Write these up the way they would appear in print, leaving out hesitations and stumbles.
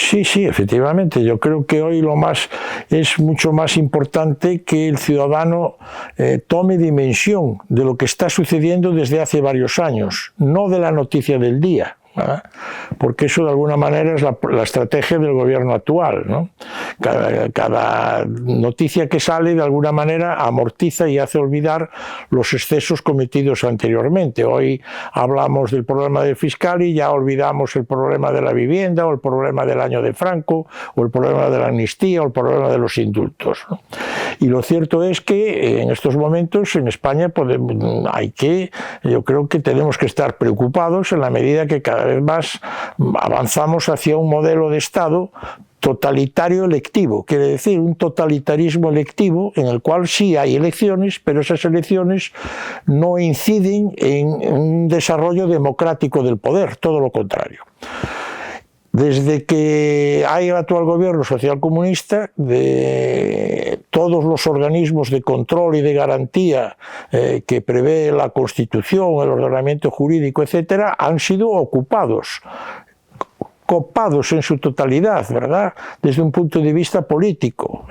Sí, sí, efectivamente. Yo creo que hoy es mucho más importante que el ciudadano tome dimensión de lo que está sucediendo desde hace varios años, no de la noticia del día, ¿verdad? Porque eso de alguna manera es la estrategia del gobierno actual, ¿no? Cada noticia que sale de alguna manera amortiza y hace olvidar los excesos cometidos anteriormente. Hoy hablamos del problema del fiscal y ya olvidamos el problema de la vivienda, o el problema del año de Franco, o el problema de la amnistía, o el problema de los indultos, ¿no? Y lo cierto es que en estos momentos en España yo creo que tenemos que estar preocupados en la medida que cada vez más avanzamos hacia un modelo de Estado totalitario electivo, quiere decir un totalitarismo electivo en el cual sí hay elecciones, pero esas elecciones no inciden en un desarrollo democrático del poder, todo lo contrario. Desde que hay el actual gobierno socialcomunista, de todos los organismos de control y de garantía que prevé la Constitución, el ordenamiento jurídico, etcétera, han sido copados en su totalidad, ¿verdad? Desde un punto de vista político.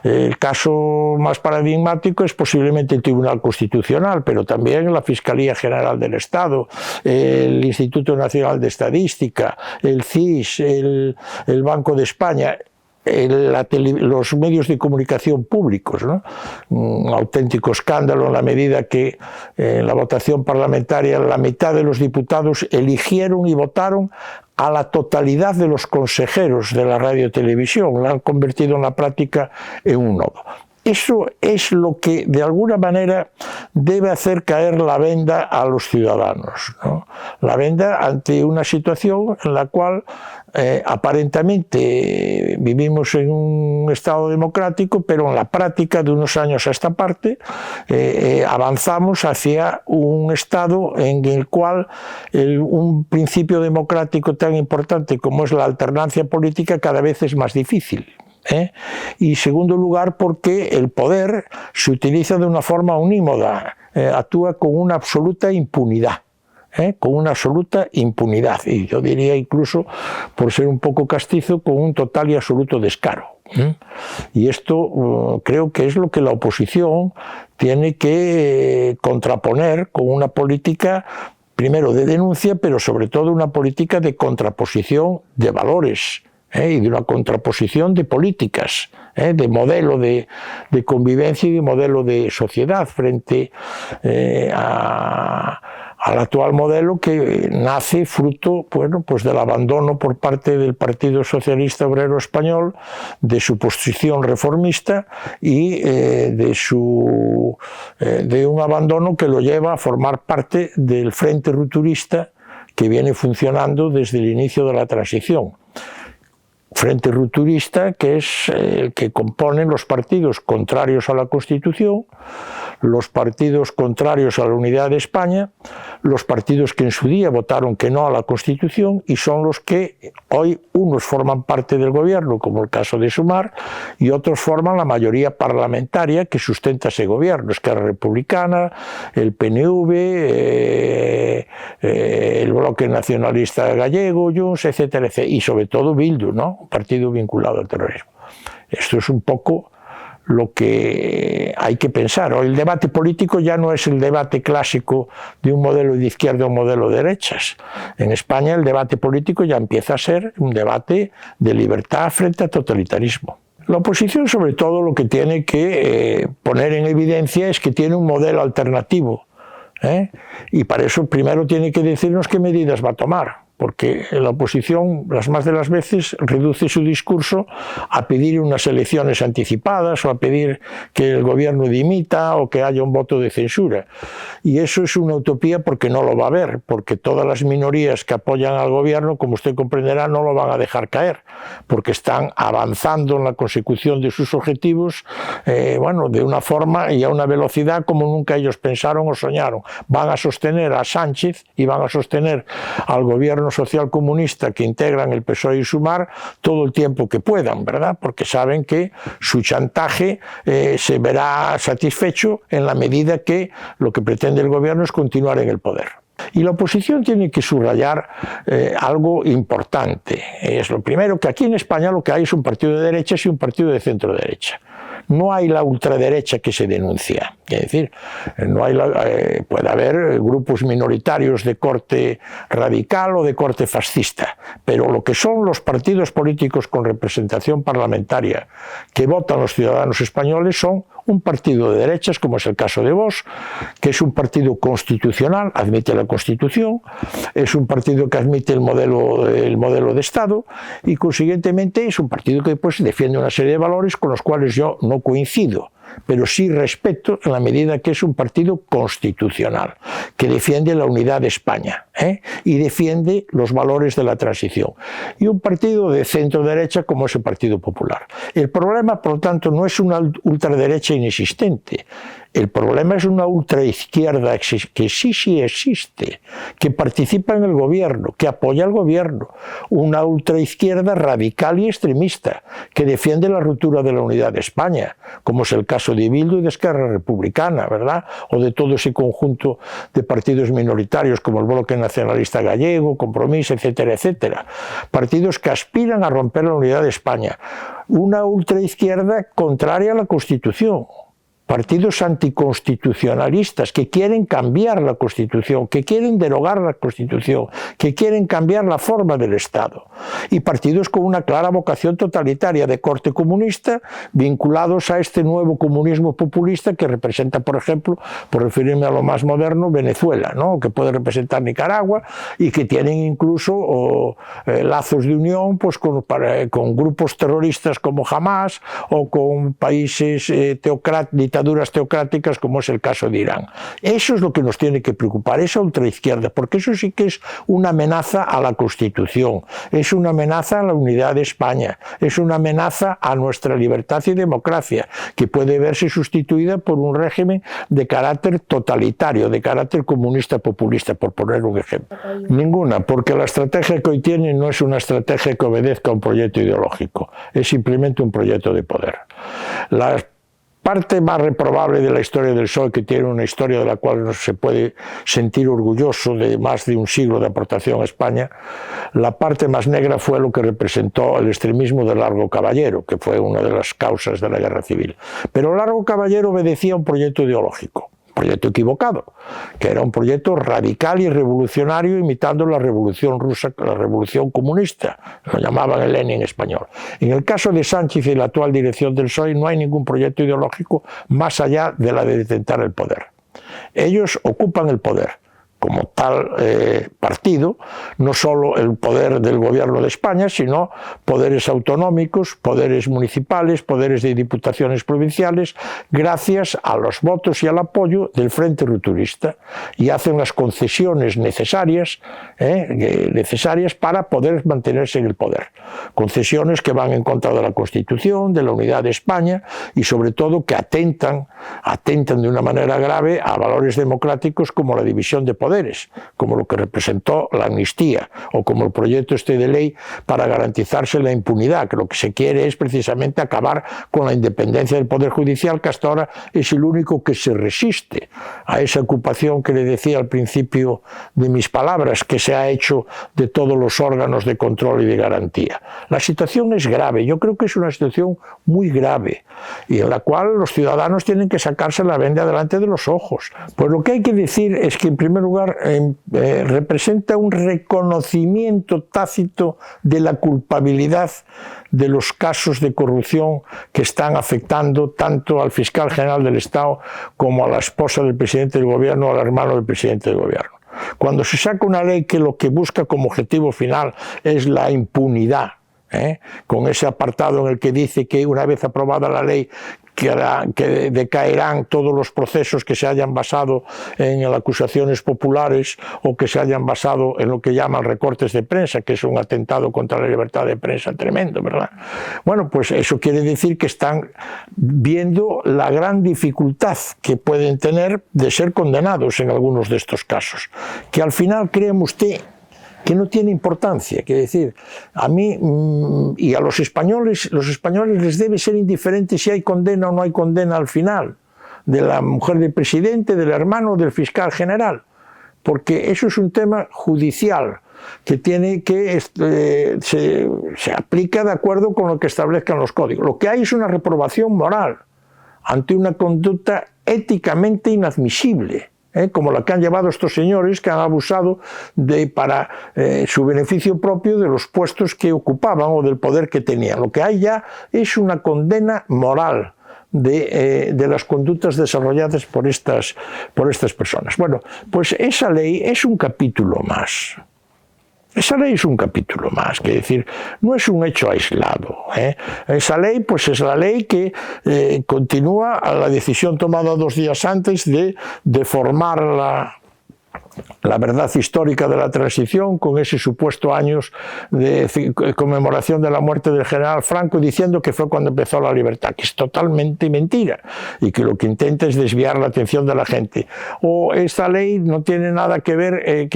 El caso más paradigmático es posiblemente el Tribunal Constitucional, pero también la Fiscalía General del Estado, el Instituto Nacional de Estadística, el CIS, el Banco de España, los medios de comunicación públicos, ¿no? Un auténtico escándalo en la medida que en la votación parlamentaria la mitad de los diputados eligieron y votaron a la totalidad de los consejeros de la radio-televisión, la han convertido en la práctica en un nodo. Eso es lo que de alguna manera debe hacer caer la venda a los ciudadanos, ¿no? La venda ante una situación en la cual aparentemente vivimos en un Estado democrático, pero en la práctica de unos años a esta parte avanzamos hacia un Estado en el cual un principio democrático tan importante como es la alternancia política cada vez es más difícil. Y en segundo lugar porque el poder se utiliza de una forma unímoda, actúa con una absoluta impunidad. Con una absoluta impunidad, y yo diría incluso, por ser un poco castizo, con un total y absoluto descaro. Y esto creo que es lo que la oposición tiene que contraponer con una política, primero de denuncia, pero sobre todo una política de contraposición de valores, y de una contraposición de políticas, de modelo de convivencia y de modelo de sociedad frente al actual modelo que nace fruto, bueno, pues del abandono por parte del Partido Socialista Obrero Español de su posición reformista y de un abandono que lo lleva a formar parte del Frente Rupturista que viene funcionando desde el inicio de la transición. Frente Rupturista, que es el que componen los partidos contrarios a la Constitución, los partidos contrarios a la unidad de España, los partidos que en su día votaron que no a la Constitución y son los que hoy unos forman parte del gobierno, como el caso de Sumar, y otros forman la mayoría parlamentaria que sustenta ese gobierno, Esquerra Republicana, el PNV, el Bloque Nacionalista Gallego, Junts, etcétera, etcétera, y sobre todo Bildu, ¿no? Un partido vinculado al terrorismo. Esto es un poco lo que hay que pensar. Hoy el debate político ya no es el debate clásico de un modelo de izquierda o un modelo de derechas. En España el debate político ya empieza a ser un debate de libertad frente al totalitarismo. La oposición sobre todo lo que tiene que poner en evidencia es que tiene un modelo alternativo, y para eso primero tiene que decirnos qué medidas va a tomar. Porque la oposición, las más de las veces, reduce su discurso a pedir unas elecciones anticipadas o a pedir que el gobierno dimita o que haya un voto de censura. Y eso es una utopía porque no lo va a haber, porque todas las minorías que apoyan al gobierno, como usted comprenderá, no lo van a dejar caer, porque están avanzando en la consecución de sus objetivos, bueno, de una forma y a una velocidad como nunca ellos pensaron o soñaron. Van a sostener a Sánchez y van a sostener al gobierno social comunista que integran el PSOE y Sumar todo el tiempo que puedan, ¿verdad? Porque saben que su chantaje se verá satisfecho en la medida que lo que pretende el gobierno es continuar en el poder. Y la oposición tiene que subrayar algo importante. Es lo primero, que aquí en España lo que hay es un partido de derechas y un partido de centro-derecha. No hay la ultraderecha que se denuncia. Es decir, no hay puede haber grupos minoritarios de corte radical o de corte fascista, pero lo que son los partidos políticos con representación parlamentaria que votan los ciudadanos españoles son un partido de derechas, como es el caso de Vox, que es un partido constitucional, admite la Constitución, es un partido que admite el modelo de Estado y, consiguientemente, es un partido que pues, defiende una serie de valores con los cuales yo no coincido, pero sí respeto en la medida que es un partido constitucional, que defiende la unidad de España y defiende los valores de la transición. Y un partido de centro-derecha como es el Partido Popular. El problema, por lo tanto, no es una ultraderecha inexistente. El problema es una ultraizquierda que sí existe, que participa en el gobierno, que apoya al gobierno. Una ultraizquierda radical y extremista, que defiende la ruptura de la unidad de España, como es el caso de Bildu y de Esquerra Republicana, ¿verdad? O de todo ese conjunto de partidos minoritarios como el Bloque Nacionalista Gallego, Compromís, etcétera, etcétera. Partidos que aspiran a romper la unidad de España. Una ultraizquierda contraria a la Constitución. Partidos anticonstitucionalistas que quieren cambiar la Constitución, que quieren derogar la Constitución, que quieren cambiar la forma del Estado. Y partidos con una clara vocación totalitaria de corte comunista, vinculados a este nuevo comunismo populista que representa, por ejemplo, por referirme a lo más moderno, Venezuela, ¿no? Que puede representar Nicaragua y que tienen incluso lazos de unión pues, con grupos terroristas como Hamas o con países dictaduras teocráticas como es el caso de Irán. Eso es lo que nos tiene que preocupar, esa ultraizquierda, porque eso sí que es una amenaza a la Constitución, es una amenaza a la unidad de España, es una amenaza a nuestra libertad y democracia, que puede verse sustituida por un régimen de carácter totalitario, de carácter comunista populista, por poner un ejemplo. Ninguna, porque la estrategia que hoy tiene no es una estrategia que obedezca a un proyecto ideológico, es simplemente un proyecto de poder. La parte más reprobable de la historia del PSOE, que tiene una historia de la cual no se puede sentir orgulloso de más de un siglo de aportación a España, la parte más negra fue lo que representó el extremismo de Largo Caballero, que fue una de las causas de la guerra civil. Pero Largo Caballero obedecía a un proyecto ideológico, proyecto equivocado, que era un proyecto radical y revolucionario imitando la revolución rusa, la revolución comunista, lo llamaban el Lenin español. En el caso de Sánchez y la actual dirección del PSOE no hay ningún proyecto ideológico más allá de la de detentar el poder. Ellos ocupan el poder. Como tal partido, no solo el poder del gobierno de España, sino poderes autonómicos, poderes municipales, poderes de diputaciones provinciales, gracias a los votos y al apoyo del Frente Rupturista, y hacen las concesiones necesarias para poder mantenerse en el poder. Concesiones que van en contra de la Constitución, de la unidad de España, y sobre todo que atentan de una manera grave a valores democráticos como la división de poderes, como lo que representó la amnistía o como el proyecto de ley para garantizarse la impunidad, que lo que se quiere es precisamente acabar con la independencia del Poder Judicial, que hasta ahora es el único que se resiste a esa ocupación que le decía al principio de mis palabras, que se ha hecho de todos los órganos de control y de garantía. La situación es grave, yo creo que es una situación muy grave y en la cual los ciudadanos tienen que sacarse la venda delante de los ojos. Pues lo que hay que decir es que, en primer lugar, representa un reconocimiento tácito de la culpabilidad de los casos de corrupción que están afectando tanto al fiscal general del Estado como a la esposa del presidente del gobierno o al hermano del presidente del gobierno. Cuando se saca una ley que lo que busca como objetivo final es la impunidad, con ese apartado en el que dice que una vez aprobada la ley que decaerán todos los procesos que se hayan basado en acusaciones populares o que se hayan basado en lo que llaman recortes de prensa, que es un atentado contra la libertad de prensa tremendo, ¿verdad? Bueno, pues eso quiere decir que están viendo la gran dificultad que pueden tener de ser condenados en algunos de estos casos, que al final, créeme usted, que no tiene importancia. Quiere decir, a mí y a los españoles les debe ser indiferente si hay condena o no hay condena al final, de la mujer del presidente, del hermano, del fiscal general. porque eso es un tema judicial que tiene que se aplica de acuerdo con lo que establezcan los códigos. Lo que hay es una reprobación moral ante una conducta éticamente inadmisible, como la que han llevado estos señores que han abusado para su beneficio propio de los puestos que ocupaban o del poder que tenían. Lo que hay ya es una condena moral de las conductas desarrolladas por estas personas. Bueno, pues esa ley es un capítulo más. Esa ley es un capítulo más, que decir, no es un hecho aislado. Esa ley, pues es la ley que continúa a la decisión tomada 2 días antes de deformar la verdad histórica de la transición con ese supuesto años de conmemoración de la muerte del general Franco, diciendo que fue cuando empezó la libertad, que es totalmente mentira y que lo que intenta es desviar la atención de la gente. O esta ley no tiene nada que ver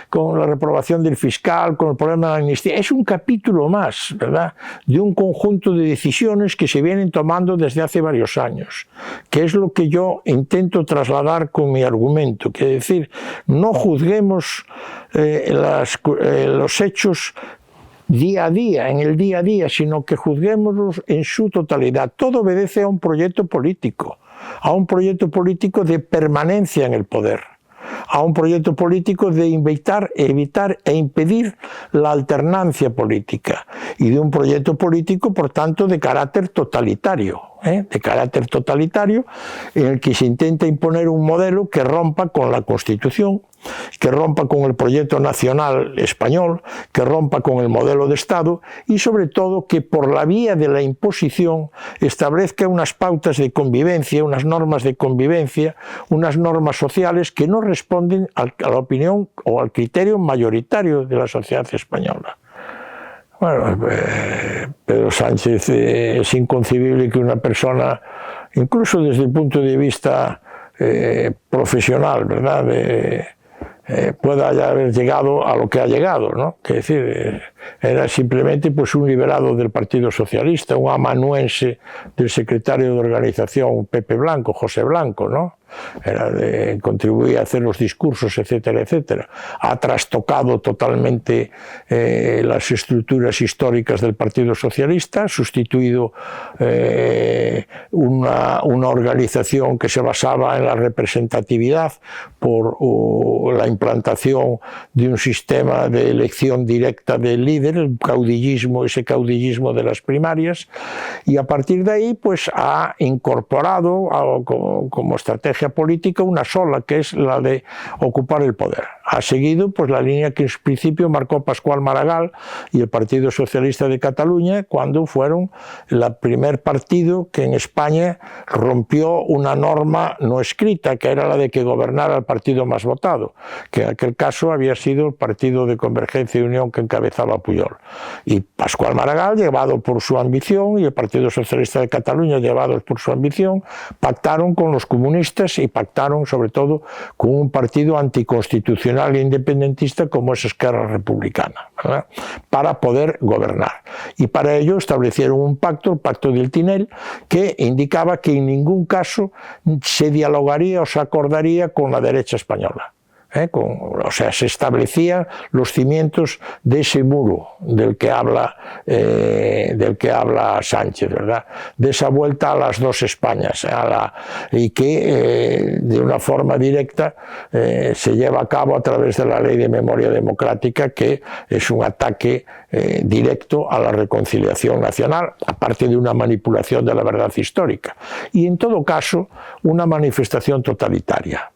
con la reprobación del fiscal, con el problema de la amnistía. Es un capítulo más, ¿verdad?, de un conjunto de decisiones que se vienen tomando desde hace varios años, que es lo que yo intento trasladar con mi argumento, que es decir, no juzguemos los hechos día a día, en el día a día, sino que juzguémoslos en su totalidad. Todo obedece a un proyecto político de permanencia en el poder, a un proyecto político de evitar e impedir la alternancia política y de un proyecto político, por tanto, de carácter totalitario. En el que se intenta imponer un modelo que rompa con la Constitución, que rompa con el proyecto nacional español, que rompa con el modelo de Estado y sobre todo que por la vía de la imposición establezca unas pautas de convivencia, unas normas de convivencia, unas normas sociales que no responden a la opinión o al criterio mayoritario de la sociedad española. Bueno, Pedro Sánchez, es inconcebible que una persona, incluso desde el punto de vista profesional, ¿verdad?, pueda ya haber llegado a lo que ha llegado, ¿no? Que decir, era simplemente pues un liberado del Partido Socialista, un amanuense del secretario de organización Pepe Blanco, José Blanco, ¿no? Contribuía a hacer los discursos, etcétera, etcétera. Ha trastocado totalmente las estructuras históricas del Partido Socialista, ha sustituido una organización que se basaba en la representatividad por la implantación de un sistema de elección directa del líder, el caudillismo, ese caudillismo de las primarias, y a partir de ahí pues ha incorporado como estrategia política una sola, que es la de ocupar el poder. Ha seguido pues la línea que en principio marcó Pascual Maragall y el Partido Socialista de Cataluña cuando fueron el primer partido que en España rompió una norma no escrita, que era la de que gobernara el partido más votado, que en aquel caso había sido el Partido de Convergencia y Unión que encabezaba Pujol. Y Pascual Maragall, llevado por su ambición, y el Partido Socialista de Cataluña, llevados por su ambición, pactaron con los comunistas y pactaron sobre todo con un partido anticonstitucional e independentista como es Esquerra Republicana, ¿verdad?, para poder gobernar. Y para ello establecieron un pacto, el Pacto del Tinel, que indicaba que en ningún caso se dialogaría o se acordaría con la derecha española. O sea, se establecían los cimientos de ese muro del que habla Sánchez, ¿verdad?, de esa vuelta a las dos Españas, y que de una forma directa se lleva a cabo a través de la Ley de Memoria Democrática, que es un ataque directo a la reconciliación nacional, aparte de una manipulación de la verdad histórica, y en todo caso una manifestación totalitaria.